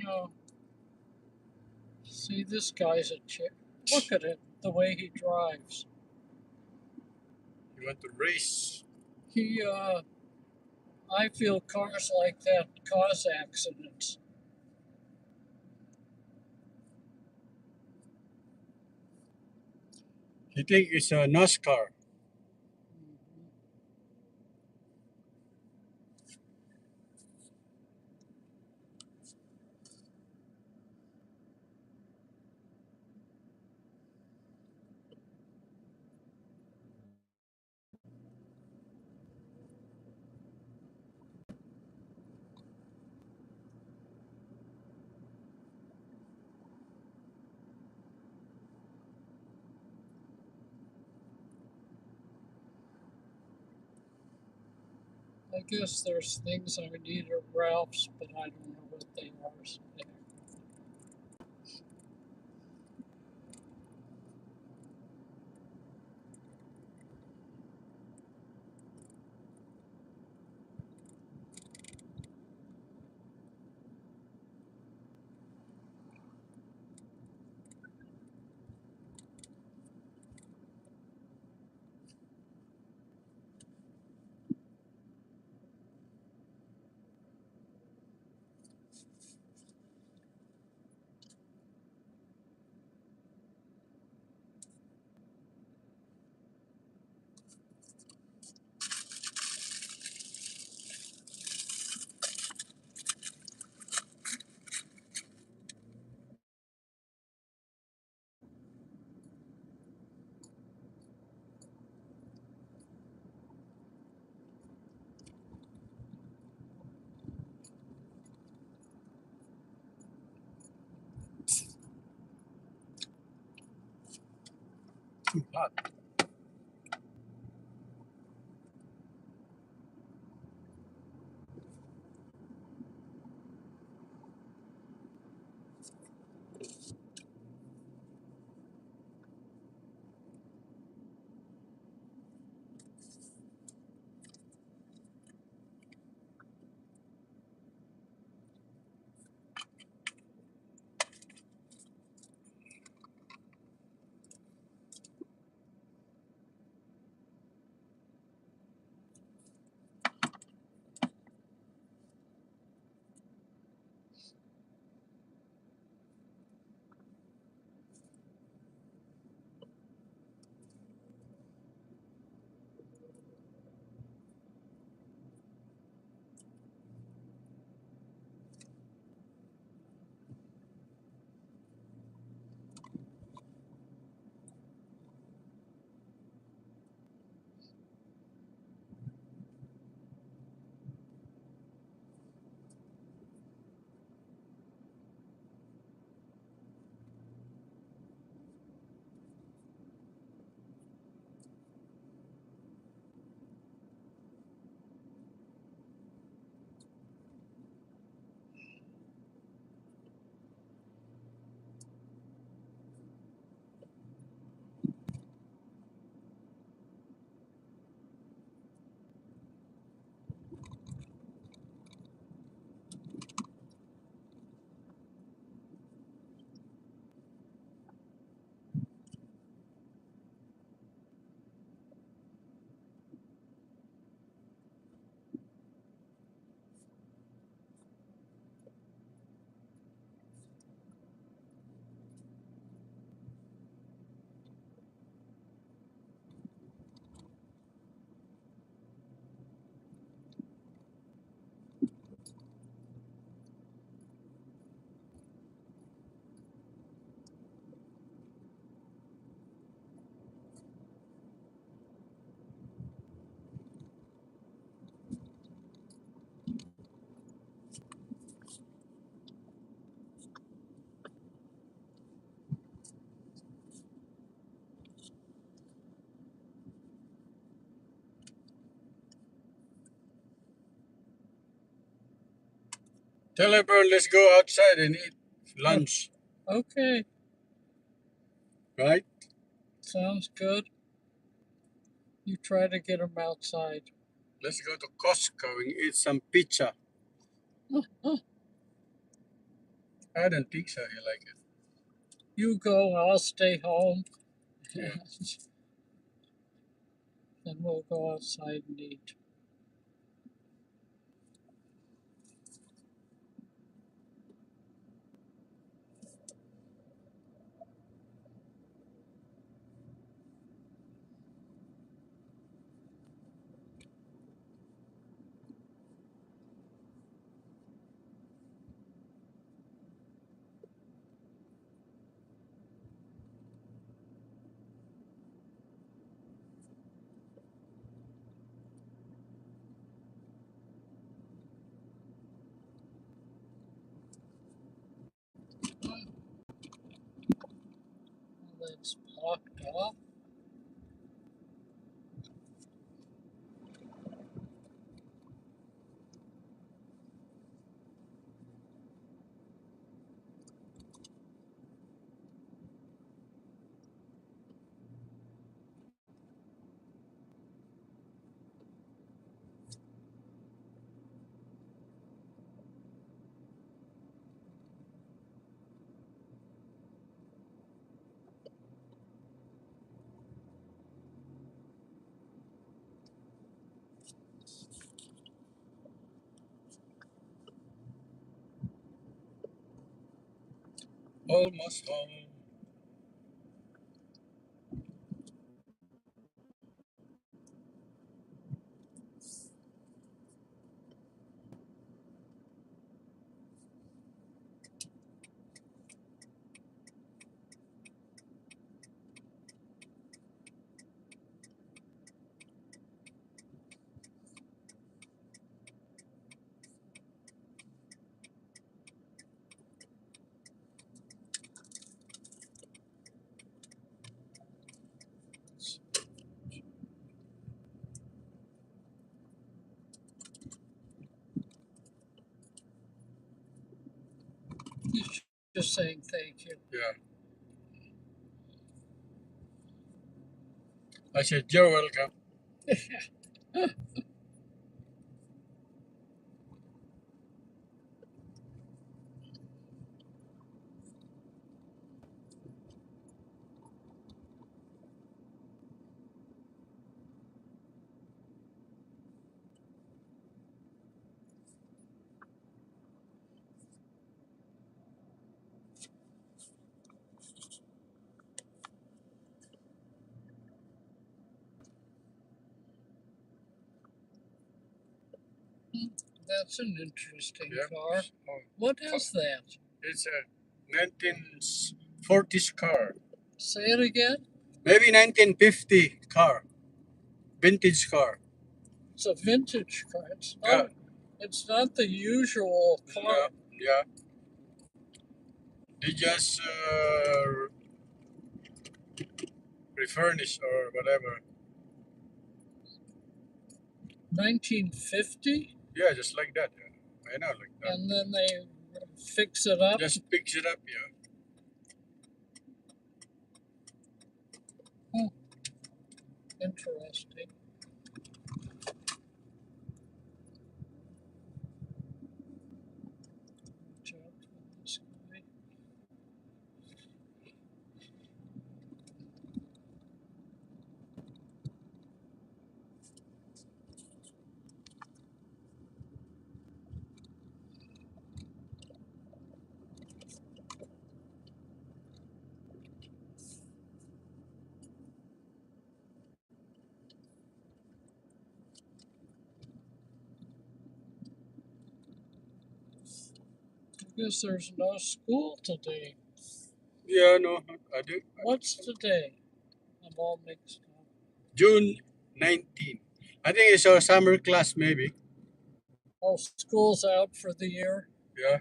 Oh, see, this guy's a chick. Look at it, the way he drives. You want to race? I feel cars like that cause accidents. You think it's a NASCAR? I guess there's things I need at Ralph's, but I don't know what they are. So Too hot. Tell everyone, let's go outside and eat lunch. okay, Right? sounds good. You try to get them outside. Let's go to Costco and eat some pizza. I don't think so. He like it. You go, I'll stay home. Yeah. Then we'll go outside and eat. Well, it's blocked off. Almost home. He's just saying thank you. Yeah. I said, you're welcome. That's an interesting Yeah. car. Oh, What is that? it's a 1940s car. Say it again. Maybe 1950 car. Vintage car. It's a vintage car. Yeah. It's not the usual car. Yeah. Yeah. They just refurnish or whatever. 1950, Yeah, just like that. Yeah. I know, like that. and then they fix it up. Just picks it up. Yeah. Interesting. Watch out for this guy. I guess there's no school today. Yeah, no, I do. What's today? I'm all mixed up. June 19. I think it's our summer class, maybe. Oh, school's out for the year. Yeah.